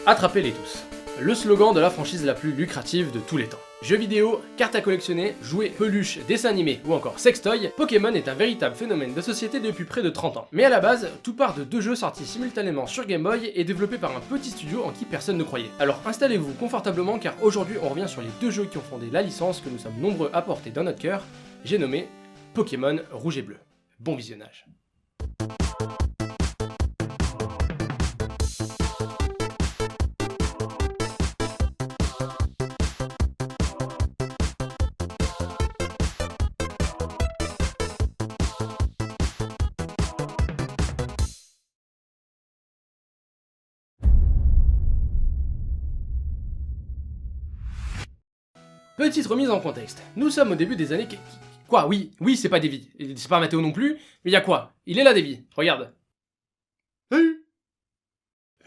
Attrapez-les tous. Le slogan de la franchise la plus lucrative de tous les temps. Jeux vidéo, cartes à collectionner, jouets, peluches, dessins animés ou encore sextoy, Pokémon est un véritable phénomène de société depuis près de 30 ans. Mais à la base, tout part de deux jeux sortis simultanément sur Game Boy et développés par un petit studio en qui personne ne croyait. Alors installez-vous confortablement car aujourd'hui on revient sur les deux jeux qui ont fondé la licence que nous sommes nombreux à porter dans notre cœur, j'ai nommé Pokémon Rouge et Bleu. Bon visionnage. Petite remise en contexte. Nous sommes au début des années... Quoi? Oui, c'est pas Davy. C'est pas Mathéo non plus. Mais y a quoi? Il est là, Davy. Regarde.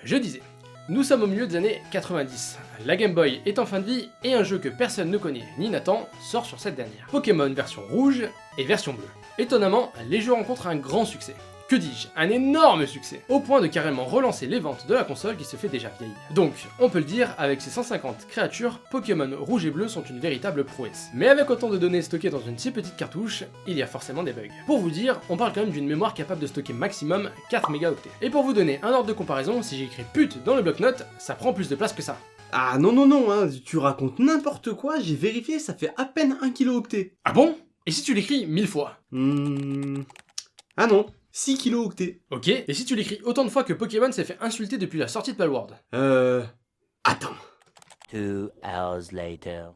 Je disais. Nous sommes au milieu des années 90. La Game Boy est en fin de vie et un jeu que personne ne connaît ni n'attend sort sur cette dernière. Pokémon version rouge et version bleue. Étonnamment, les jeux rencontrent un grand succès. Que dis-je, un énorme succès, au point de carrément relancer les ventes de la console qui se fait déjà vieille. Donc, on peut le dire, avec ses 150 créatures, Pokémon Rouge et Bleu sont une véritable prouesse. Mais avec autant de données stockées dans une si petite cartouche, il y a forcément des bugs. Pour vous dire, on parle quand même d'une mémoire capable de stocker maximum 4 mégaoctets. Et pour vous donner un ordre de comparaison, si j'écris pute dans le bloc-notes, ça prend plus de place que ça. Ah non, hein, tu racontes n'importe quoi, j'ai vérifié, ça fait à peine 1 kilooctet. Ah bon? Et si tu l'écris 1000 fois? Ah non, 6 kilooctets. Ok, et si tu l'écris autant de fois que Pokémon s'est fait insulter depuis la sortie de Palworld? Attends. 2 hours later.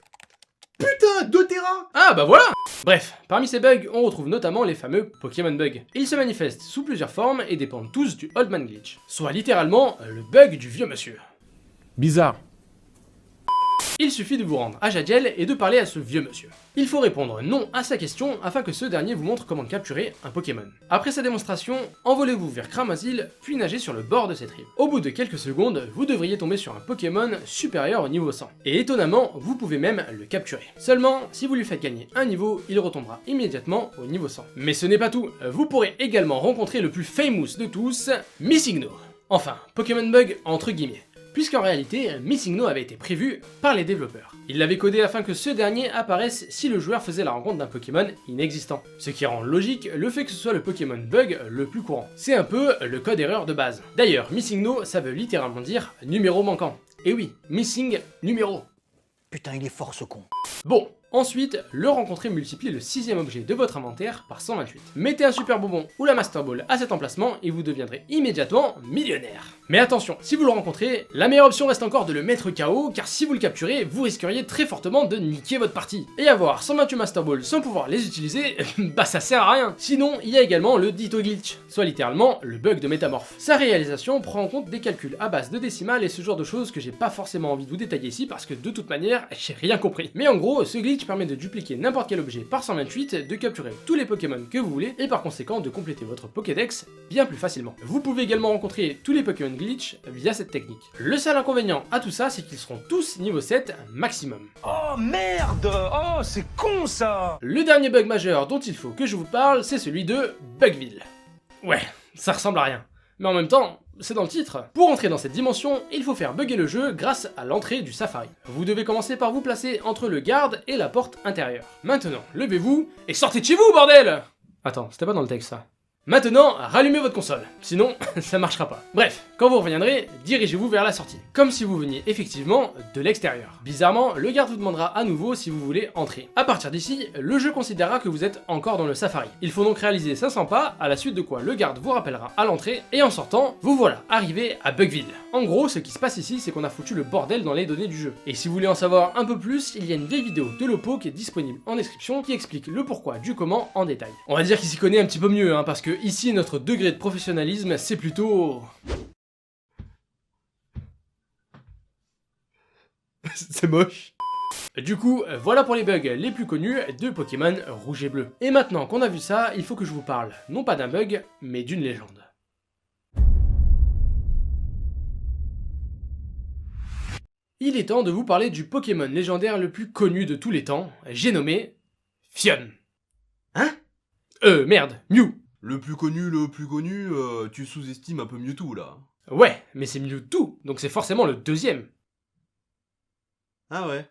Putain, 2 Tera. Ah bah voilà! Bref, parmi ces bugs, on retrouve notamment les fameux Pokémon Bugs. Ils se manifestent sous plusieurs formes et dépendent tous du Old Man Glitch, soit littéralement le bug du vieux monsieur. Bizarre. Il suffit de vous rendre à Jadiel et de parler à ce vieux monsieur. Il faut répondre non à sa question afin que ce dernier vous montre comment capturer un Pokémon. Après sa démonstration, envolez-vous vers Cramoisil, puis nagez sur le bord de cette rive. Au bout de quelques secondes, vous devriez tomber sur un Pokémon supérieur au niveau 100. Et étonnamment, vous pouvez même le capturer. Seulement, si vous lui faites gagner un niveau, il retombera immédiatement au niveau 100. Mais ce n'est pas tout, vous pourrez également rencontrer le plus famous de tous, Missingno. Enfin, Pokémon Bug entre guillemets. Puisqu'en réalité, Missingno avait été prévu par les développeurs. Ils l'avaient codé afin que ce dernier apparaisse si le joueur faisait la rencontre d'un Pokémon inexistant. Ce qui rend logique le fait que ce soit le Pokémon Bug le plus courant. C'est un peu le code erreur de base. D'ailleurs, Missingno, ça veut littéralement dire numéro manquant. Et oui, missing numéro. Putain, il est fort ce con. Bon, ensuite, le rencontrer multiplie le 6ème objet de votre inventaire par 128. Mettez un super bonbon ou la Master Ball à cet emplacement et vous deviendrez immédiatement millionnaire. Mais attention, si vous le rencontrez, la meilleure option reste encore de le mettre KO, car si vous le capturez, vous risqueriez très fortement de niquer votre partie. Et avoir 128 Master Ball sans pouvoir les utiliser, bah ça sert à rien. Sinon, il y a également le Ditto Glitch, soit littéralement le bug de métamorphe. Sa réalisation prend en compte des calculs à base de décimales et ce genre de choses que j'ai pas forcément envie de vous détailler ici parce que de toute manière, j'ai rien compris. Mais en gros, ce glitch permet de dupliquer n'importe quel objet par 128, de capturer tous les Pokémon que vous voulez et par conséquent de compléter votre Pokédex bien plus facilement. Vous pouvez également rencontrer tous les Pokémon glitch via cette technique. Le seul inconvénient à tout ça, c'est qu'ils seront tous niveau 7 maximum. Oh merde! Oh, c'est con ça! Le dernier bug majeur dont il faut que je vous parle, c'est celui de Bugville. Ouais, ça ressemble à rien. Mais en même temps, c'est dans le titre. Pour entrer dans cette dimension, il faut faire bugger le jeu grâce à l'entrée du Safari. Vous devez commencer par vous placer entre le garde et la porte intérieure. Maintenant, levez-vous et sortez de chez vous, bordel! Attends, c'était pas dans le texte ça. Maintenant, rallumez votre console, sinon ça marchera pas. Bref, quand vous reviendrez, dirigez-vous vers la sortie, comme si vous veniez effectivement de l'extérieur. Bizarrement, le garde vous demandera à nouveau si vous voulez entrer. À partir d'ici, le jeu considérera que vous êtes encore dans le Safari. Il faut donc réaliser 500 pas, à la suite de quoi le garde vous rappellera à l'entrée, et en sortant, vous voilà arrivé à Bugville. En gros, ce qui se passe ici, c'est qu'on a foutu le bordel dans les données du jeu. Et si vous voulez en savoir un peu plus, il y a une vieille vidéo de Lopo qui est disponible en description qui explique le pourquoi du comment en détail. On va dire qu'il s'y connaît un petit peu mieux, parce que ici, notre degré de professionnalisme, c'est plutôt... C'est moche. Du coup, voilà pour les bugs les plus connus de Pokémon Rouge et Bleu. Et maintenant qu'on a vu ça, il faut que je vous parle, non pas d'un bug, mais d'une légende. Il est temps de vous parler du Pokémon légendaire le plus connu de tous les temps, j'ai nommé... Fion. Hein? Merde, Mew. Le plus connu, tu sous-estimes un peu Mewtwo là. Ouais, mais c'est Mewtwo, donc c'est forcément le deuxième. Ah ouais.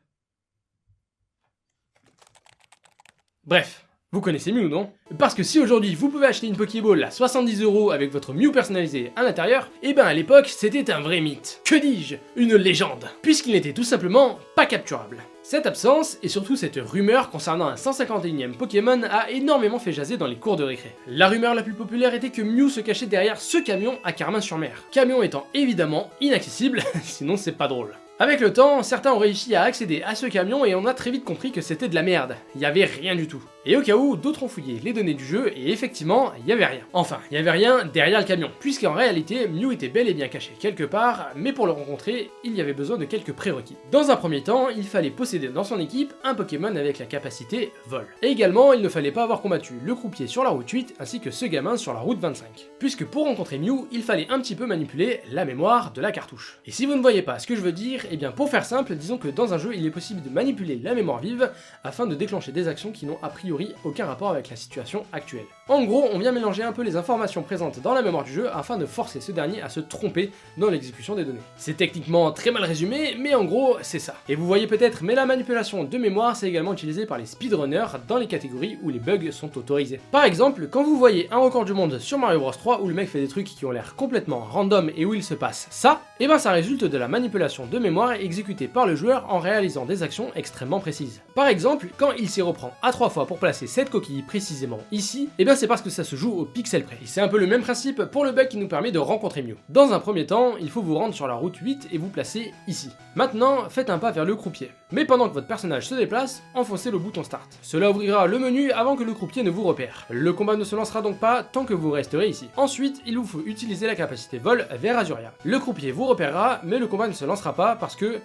Bref, vous connaissez Mew, non? Parce que si aujourd'hui vous pouvez acheter une Pokéball à 70 € avec votre Mew personnalisé à l'intérieur, et ben à l'époque c'était un vrai mythe. Que dis-je? Une légende, puisqu'il n'était tout simplement pas capturable. Cette absence, et surtout cette rumeur concernant un 151ème Pokémon a énormément fait jaser dans les cours de récré. La rumeur la plus populaire était que Mew se cachait derrière ce camion à Carmin-sur-Mer. Camion étant évidemment inaccessible, sinon c'est pas drôle. Avec le temps, certains ont réussi à accéder à ce camion et on a très vite compris que c'était de la merde. Il y avait rien du tout. Et au cas où, d'autres ont fouillé les données du jeu et effectivement, il y avait rien. Enfin, il y avait rien derrière le camion, puisqu'en réalité, Mew était bel et bien caché quelque part, mais pour le rencontrer, il y avait besoin de quelques prérequis. Dans un premier temps, il fallait posséder dans son équipe un Pokémon avec la capacité vol. Et également, il ne fallait pas avoir combattu le croupier sur la route 8 ainsi que ce gamin sur la route 25. Puisque pour rencontrer Mew, il fallait un petit peu manipuler la mémoire de la cartouche. Et si vous ne voyez pas ce que je veux dire, eh bien pour faire simple, disons que dans un jeu, il est possible de manipuler la mémoire vive afin de déclencher des actions qui n'ont a priori aucun rapport avec la situation actuelle. En gros, on vient mélanger un peu les informations présentes dans la mémoire du jeu afin de forcer ce dernier à se tromper dans l'exécution des données. C'est techniquement très mal résumé, mais en gros, c'est ça. Et vous voyez peut-être, mais la manipulation de mémoire, c'est également utilisé par les speedrunners dans les catégories où les bugs sont autorisés. Par exemple, quand vous voyez un record du monde sur Mario Bros 3 où le mec fait des trucs qui ont l'air complètement random et où il se passe ça, et ben ça résulte de la manipulation de mémoire exécutée par le joueur en réalisant des actions extrêmement précises. Par exemple, quand il s'y reprend à 3 fois pour placer cette coquille précisément ici, et bien c'est parce que ça se joue au pixel près. Et c'est un peu le même principe pour le bug qui nous permet de rencontrer Mew. Dans un premier temps, il faut vous rendre sur la route 8 et vous placer ici. Maintenant, faites un pas vers le croupier. Mais pendant que votre personnage se déplace, enfoncez le bouton Start. Cela ouvrira le menu avant que le croupier ne vous repère. Le combat ne se lancera donc pas tant que vous resterez ici. Ensuite, il vous faut utiliser la capacité vol vers Azuria. Le croupier vous repérera, mais le combat ne se lancera pas parce que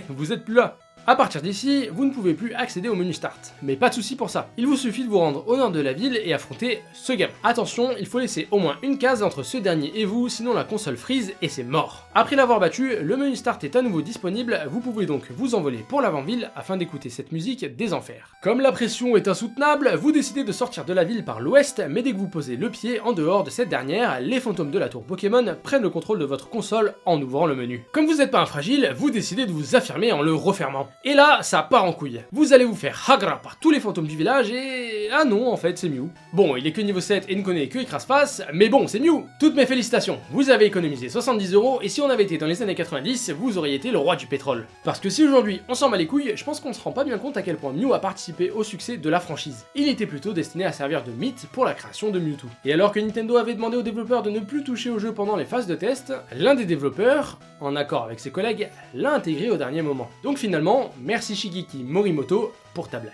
vous êtes plus là. A partir d'ici, vous ne pouvez plus accéder au menu Start. Mais pas de souci pour ça, il vous suffit de vous rendre au nord de la ville et affronter ce gamin. Attention, il faut laisser au moins une case entre ce dernier et vous, sinon la console freeze et c'est mort. Après l'avoir battu, le menu Start est à nouveau disponible, vous pouvez donc vous envoler pour l'avant-ville afin d'écouter cette musique des enfers. Comme la pression est insoutenable, vous décidez de sortir de la ville par l'ouest, mais dès que vous posez le pied en dehors de cette dernière, les fantômes de la tour Pokémon prennent le contrôle de votre console en ouvrant le menu. Comme vous n'êtes pas un fragile, vous décidez de vous affirmer en le refermant. Et là, ça part en couille. Vous allez vous faire hagra par tous les fantômes du village et... ah non, en fait, c'est Mew. Bon, il est que niveau 7 et ne connaît que écrase-face, mais bon, c'est Mew. Toutes mes félicitations, vous avez économisé 70 € et si on avait été dans les années 90, vous auriez été le roi du pétrole. Parce que si aujourd'hui, on s'en bat les couilles, je pense qu'on se rend pas bien compte à quel point Mew a participé au succès de la franchise. Il était plutôt destiné à servir de mythe pour la création de Mewtwo. Et alors que Nintendo avait demandé aux développeurs de ne plus toucher au jeu pendant les phases de test, l'un des développeurs, en accord avec ses collègues, l'a intégré au dernier moment. Donc finalement, merci Shigeki Morimoto pour ta blague.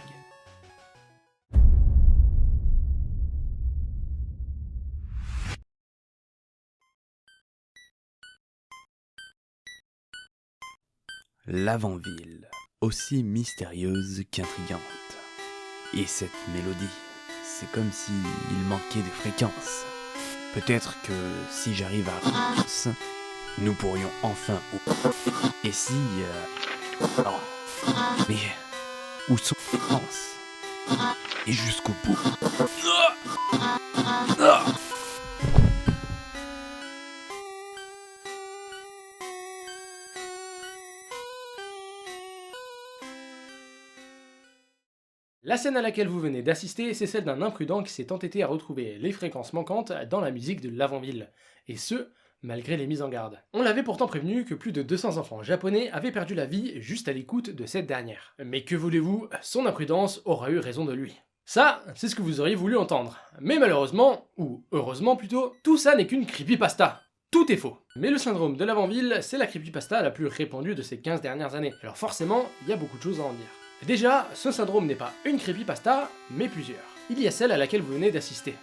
L'avant-ville, aussi mystérieuse qu'intrigante. Et cette mélodie, c'est comme si il manquait de fréquences. Peut-être que si j'arrive à nous pourrions enfin... Et si... Oh. Mais... Où sont les fréquences? Et jusqu'au bout. La scène à laquelle vous venez d'assister, c'est celle d'un imprudent qui s'est entêté à retrouver les fréquences manquantes dans la musique de l'avant-ville. Et ce, malgré les mises en garde. On l'avait pourtant prévenu que plus de 200 enfants japonais avaient perdu la vie juste à l'écoute de cette dernière. Mais que voulez-vous, son imprudence aura eu raison de lui. Ça, c'est ce que vous auriez voulu entendre. Mais malheureusement, ou heureusement plutôt, tout ça n'est qu'une creepypasta. Tout est faux. Mais le syndrome de l'avant-ville, c'est la creepypasta la plus répandue de ces 15 dernières années. Alors forcément, il y a beaucoup de choses à en dire. Déjà, ce syndrome n'est pas une creepypasta, mais plusieurs. Il y a celle à laquelle vous venez d'assister.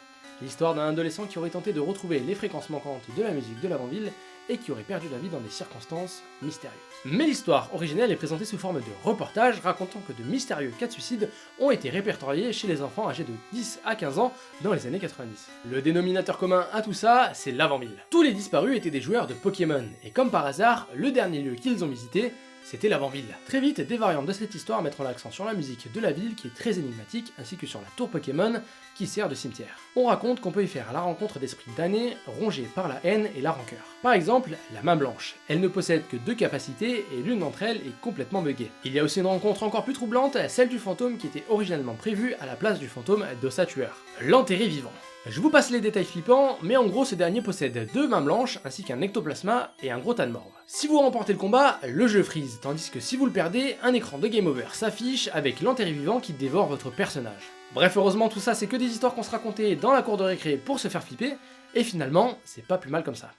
L'histoire d'un adolescent qui aurait tenté de retrouver les fréquences manquantes de la musique de l'avant-ville et qui aurait perdu la vie dans des circonstances mystérieuses. Mais l'histoire originelle est présentée sous forme de reportage racontant que de mystérieux cas de suicide ont été répertoriés chez les enfants âgés de 10 à 15 ans dans les années 90. Le dénominateur commun à tout ça, c'est l'avant-ville. Tous les disparus étaient des joueurs de Pokémon, et comme par hasard, le dernier lieu qu'ils ont visité, c'était l'avant-ville. Très vite, des variantes de cette histoire mettront l'accent sur la musique de la ville qui est très énigmatique, ainsi que sur la tour Pokémon qui sert de cimetière. On raconte qu'on peut y faire la rencontre d'esprits damnés, rongés par la haine et la rancœur. Par exemple, la main blanche. Elle ne possède que 2 capacités et l'une d'entre elles est complètement buggée. Il y a aussi une rencontre encore plus troublante, celle du fantôme qui était originellement prévue à la place du fantôme d'Ossatueur. L'enterré vivant. Je vous passe les détails flippants, mais en gros ce dernier possède 2 mains blanches ainsi qu'un ectoplasma et un gros tas de morve. Si vous remportez le combat, le jeu freeze, tandis que si vous le perdez, un écran de game over s'affiche avec l'enterré vivant qui dévore votre personnage. Bref, heureusement tout ça c'est que des histoires qu'on se racontait dans la cour de récré pour se faire flipper, et finalement, c'est pas plus mal comme ça.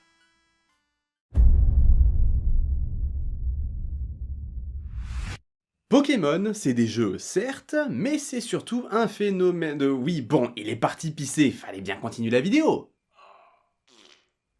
Pokémon, c'est des jeux, certes, mais c'est surtout un phénomène de... Oui, bon, il est parti pisser, fallait bien continuer la vidéo.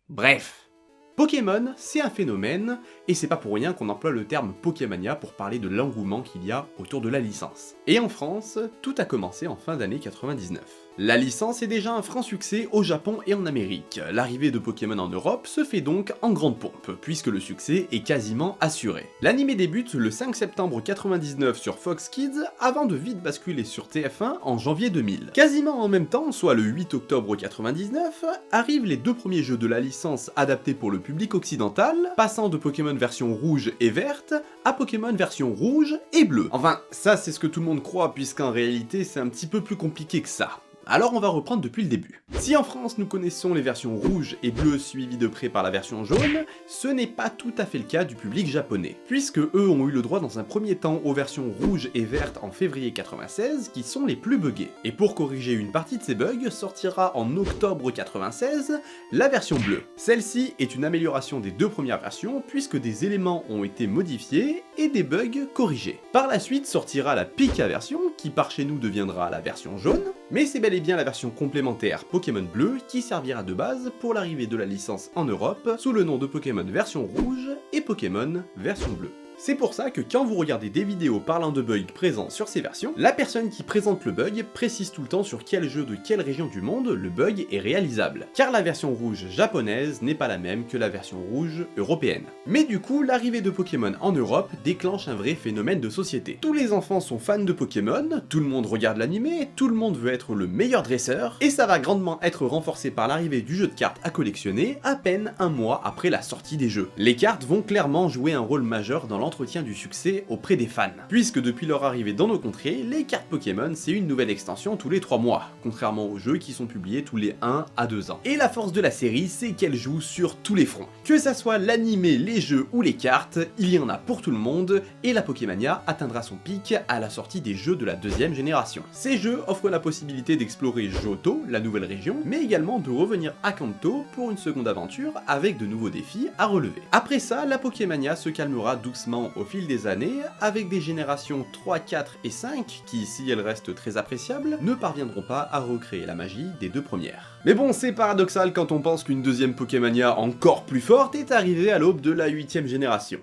Bref. Pokémon, c'est un phénomène, et c'est pas pour rien qu'on emploie le terme Pokémania pour parler de l'engouement qu'il y a autour de la licence. Et en France, tout a commencé en fin d'année 99. La licence est déjà un franc succès au Japon et en Amérique. L'arrivée de Pokémon en Europe se fait donc en grande pompe, puisque le succès est quasiment assuré. L'anime débute le 5 septembre 99 sur Fox Kids, avant de vite basculer sur TF1 en janvier 2000. Quasiment en même temps, soit le 8 octobre 99, arrivent les 2 premiers jeux de la licence adaptés pour le public occidental, passant de Pokémon version rouge et verte à Pokémon version rouge et bleu. Enfin, ça c'est ce que tout le monde croit, puisqu'en réalité c'est un petit peu plus compliqué que ça. Alors on va reprendre depuis le début. Si en France nous connaissons les versions rouges et bleues suivies de près par la version jaune, ce n'est pas tout à fait le cas du public japonais, puisque eux ont eu le droit dans un premier temps aux versions rouges et vertes en février 96 qui sont les plus buggées. Et pour corriger une partie de ces bugs, sortira en octobre 96 la version bleue. Celle-ci est une amélioration des 2 premières versions puisque des éléments ont été modifiés et des bugs corrigés. Par la suite sortira la Pika version qui par chez nous deviendra la version jaune, mais c'est bel et bien la version complémentaire Pokémon Bleu qui servira de base pour l'arrivée de la licence en Europe sous le nom de Pokémon version rouge et Pokémon version bleue. C'est pour ça que quand vous regardez des vidéos parlant de bugs présents sur ces versions, la personne qui présente le bug précise tout le temps sur quel jeu de quelle région du monde le bug est réalisable, car la version rouge japonaise n'est pas la même que la version rouge européenne. Mais du coup, l'arrivée de Pokémon en Europe déclenche un vrai phénomène de société. Tous les enfants sont fans de Pokémon, tout le monde regarde l'anime, tout le monde veut être le meilleur dresseur, et ça va grandement être renforcé par l'arrivée du jeu de cartes à collectionner à peine un mois après la sortie des jeux. Les cartes vont clairement jouer un rôle majeur dans l'entretien du succès auprès des fans, puisque depuis leur arrivée dans nos contrées, les cartes Pokémon c'est une nouvelle extension tous les 3 mois, contrairement aux jeux qui sont publiés tous les 1 à 2 ans. Et la force de la série, c'est qu'elle joue sur tous les fronts. Que ça soit l'animé, les jeux ou les cartes, il y en a pour tout le monde, et la Pokémania atteindra son pic à la sortie des jeux de la 2e génération. Ces jeux offrent la possibilité d'explorer Johto, la nouvelle région, mais également de revenir à Kanto pour une seconde aventure avec de nouveaux défis à relever. Après ça, la Pokémania se calmera doucement au fil des années, avec des générations 3, 4 et 5 qui, si elles restent très appréciables, ne parviendront pas à recréer la magie des 2 premières. Mais bon, c'est paradoxal quand on pense qu'une deuxième Pokémania encore plus forte est arrivée à l'aube de la 8e génération.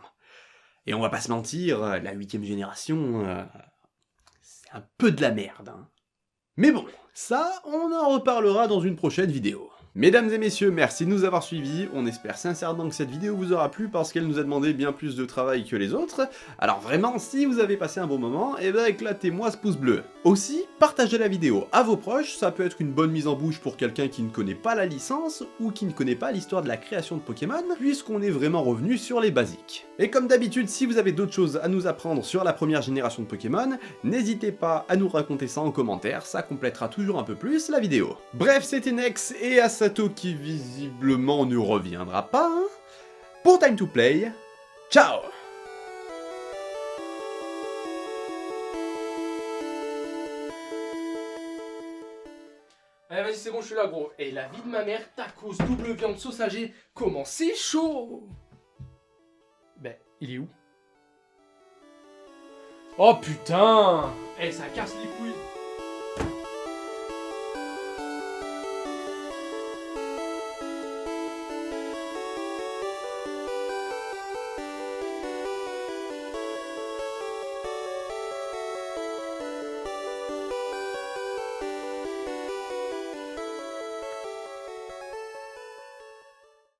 Et on va pas se mentir, la 8e génération, c'est un peu de la merde, hein. Mais bon, ça, on en reparlera dans une prochaine vidéo. Mesdames et messieurs, merci de nous avoir suivis, on espère sincèrement que cette vidéo vous aura plu parce qu'elle nous a demandé bien plus de travail que les autres, alors vraiment, si vous avez passé un bon moment, eh ben éclatez-moi ce pouce bleu. Aussi, partagez la vidéo à vos proches, ça peut être une bonne mise en bouche pour quelqu'un qui ne connaît pas la licence, ou qui ne connaît pas l'histoire de la création de Pokémon, puisqu'on est vraiment revenu sur les basiques. Et comme d'habitude, si vous avez d'autres choses à nous apprendre sur la première génération de Pokémon, n'hésitez pas à nous raconter ça en commentaire, ça complétera toujours un peu plus la vidéo. Bref, c'était Nex et Asato qui visiblement ne reviendra pas, hein. Pour Time to Play, ciao! Allez vas-y c'est bon je suis là gros. Et la vie de ma mère, tacos, double viande, sauce Alger, comment c'est chaud. Ben, il est où? Oh putain. Eh ça casse les couilles.